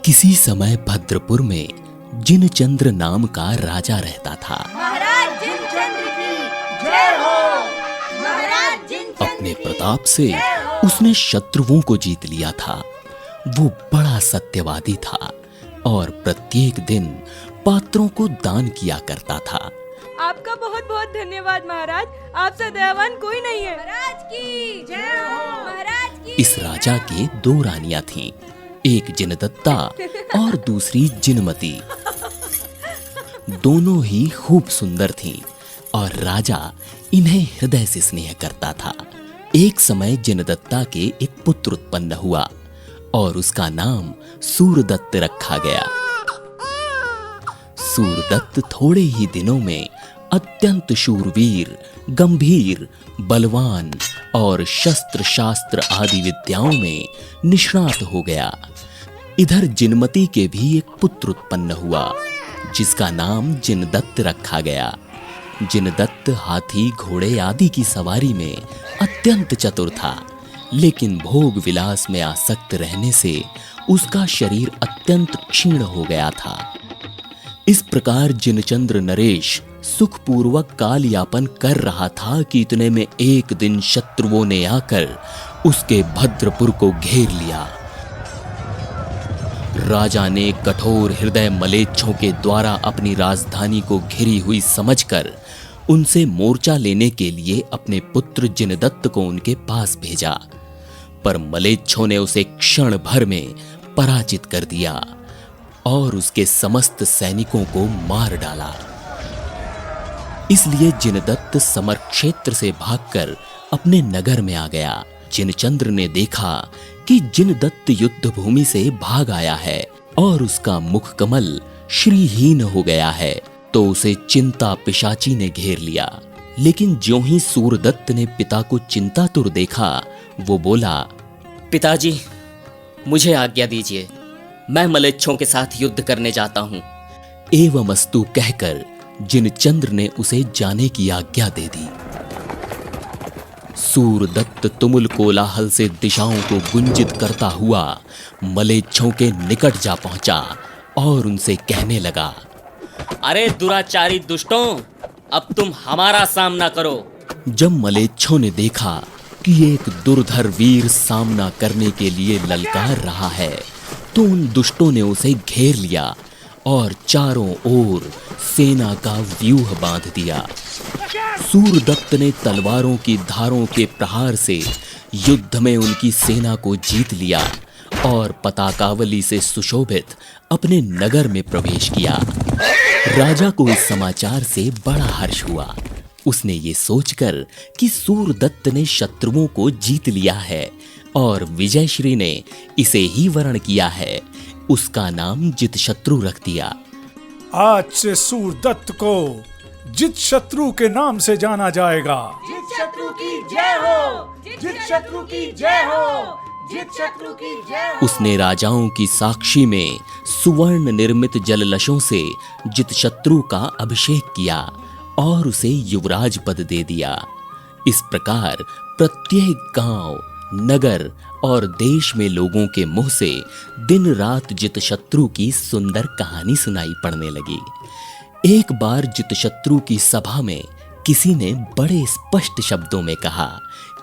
किसी समय भद्रपुर में जिनचंद्र नाम का राजा रहता था। महाराज जिनचंद्र की जय हो। महाराज जिनचंद्र अपने प्रताप से उसने शत्रुओं को जीत लिया था। वो बड़ा सत्यवादी था और प्रत्येक दिन पात्रों को दान किया करता था। आपका बहुत बहुत धन्यवाद महाराज, आपसे दयावान कोई नहीं है। महाराज की जय हो। महाराज की। इस राजा के 2 रानियां थीं, एक जिनदत्ता और दूसरी जिनमती। दोनों ही खूब सुंदर थीं और राजा इन्हें हृदय से स्नेह करता था। एक समय जिनदत्ता के एक पुत्र उत्पन्न हुआ और उसका नाम सूरदत्त रखा गया। सूरदत्त थोड़े ही दिनों में अत्यंत शूरवीर, गंभीर, बलवान और शस्त्र शास्त्र आदि विद्याओं में निष्णात हो गया। इधर जिनमती के भी एक पुत्र उत्पन्न हुआ जिसका नाम जिनदत्त रखा गया। जिनदत्त हाथी, घोड़े आदि की सवारी में अत्यंत चतुर था, लेकिन भोग विलास में आसक्त रहने से उसका शरीर अत्यंत क्षीण हो गया था। इस प्रकार जिनचंद्र नरेश सुखपूर्वक काल यापन कर रहा था कि इतने में एक दिन शत्रुओं ने आकर उसके भद्रपुर को घेर लिया। राजा ने कठोर हृदय मलेच्छों के द्वारा अपनी राजधानी को घिरी हुई समझकर उनसे मोर्चा लेने के लिए अपने पुत्र जिनदत्त को उनके पास भेजा, पर मलेच्छों ने उसे क्षण भर में पराजित कर दिया और उसके समस्त सैनिकों को मार डाला। इसलिए जिनदत्त समर क्षेत्र से भागकर अपने नगर में आ गया। जिनचंद्र ने देखा कि जिनदत्त युद्ध भूमि से भाग आया है और उसका मुख कमल श्रीहीन हो गया है, तो उसे चिंता पिशाची ने घेर लिया। लेकिन ज्यों ही सूरदत्त ने पिता को चिंतातुर देखा, वो बोला, पिताजी, मुझे आज्ञा दीजिए, मैं मलेच्छों के साथ युद्ध करने जाता हूं। एवमस्तु कहकर जिनचंद्र ने उसे जाने की आज्ञा दे दी। सूरदत्त तुमुल कोलाहल से दिशाओं को गुंजित करता हुआ मलेच्छों के निकट जा पहुंचा और उनसे कहने लगा, अरे दुराचारी दुष्टों, अब तुम हमारा सामना करो। जब मलेच्छों ने देखा कि एक दुर्धर वीर सामना करने के लिए ललकार रहा है, तो उन दुष्टों ने उसे घेर लिया और चारों ओर सेना का व्यूह बांध दिया। सूरदत्त ने तलवारों की धारों के प्रहार से युद्ध में उनकी सेना को जीत लिया और पताकावली से सुशोभित अपने नगर में प्रवेश किया। राजा को इस समाचार से बड़ा हर्ष हुआ। उसने ये सोचकर कि सूरदत्त ने शत्रुओं को जीत लिया है और विजयश्री ने इसे ही वर्ण किया है, उसका नाम जितशत्रु रख दिया। आज से सूरदत्त को जितशत्रु के नाम से जाना जाएगा। जितशत्रु की जय हो। जितशत्रु की जय हो। जितशत्रु की जय हो। उसने राजाओं की साक्षी में सुवर्ण निर्मित जललशों से जितशत्रु का अभिषेक किया और उसे युवराज पद दे दिया। इस प्रकार प्रत्येक गांव, नगर और देश में लोगों के मुंह से दिन रात जितशत्रु की सुंदर कहानी सुनाई पड़ने लगी। एक बार जितशत्रु की सभा में किसी ने बड़े स्पष्ट शब्दों में कहा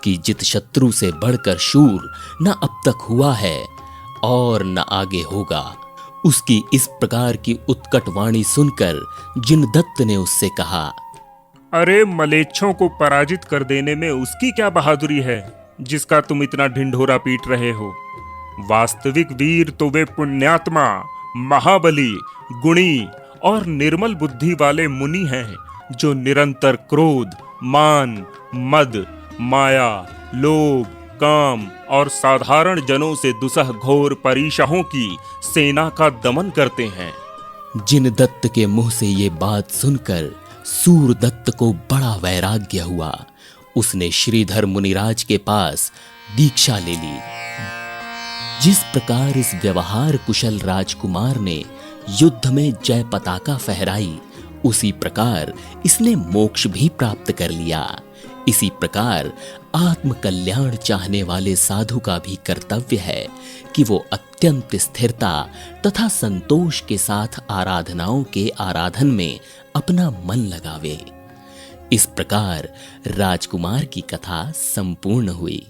कि जितशत्रु से बढ़कर शूर न अब तक हुआ है और न आगे होगा। उसकी इस प्रकार की उत्कट वाणी सुनकर जिनदत्त ने उससे कहा, अरे मलेच्छों को पराजित कर देने में उसकी क्या बहादुरी है जिसका तुम इतना ढिंढोरा पीट रहे हो। वास्तविक वीर तो वे पुण्यात्मा, महाबली, गुणी और निर्मल बुद्धि वाले मुनि हैं जो निरंतर क्रोध, मान, मद, माया, लोभ, काम और साधारण जनों से दुसह घोर परीक्षाओं की सेना का दमन करते हैं। जिनदत्त के मुंह से ये बात सुनकर सूरदत्त को बड़ा वैराग्य हुआ। उसने श्रीधर मुनिराज के पास दीक्षा ले ली। जिस प्रकार इस व्यवहार कुशल राजकुमार ने युद्ध में जय पताका फहराई, उसी प्रकार इसने मोक्ष भी प्राप्त कर लिया। इसी प्रकार आत्म कल्याण चाहने वाले साधु का भी कर्तव्य है कि वो अत्यंत स्थिरता तथा संतोष के साथ आराधनाओं के आराधन में अपना मन लगावे। इस प्रकार राजकुमार की कथा संपूर्ण हुई।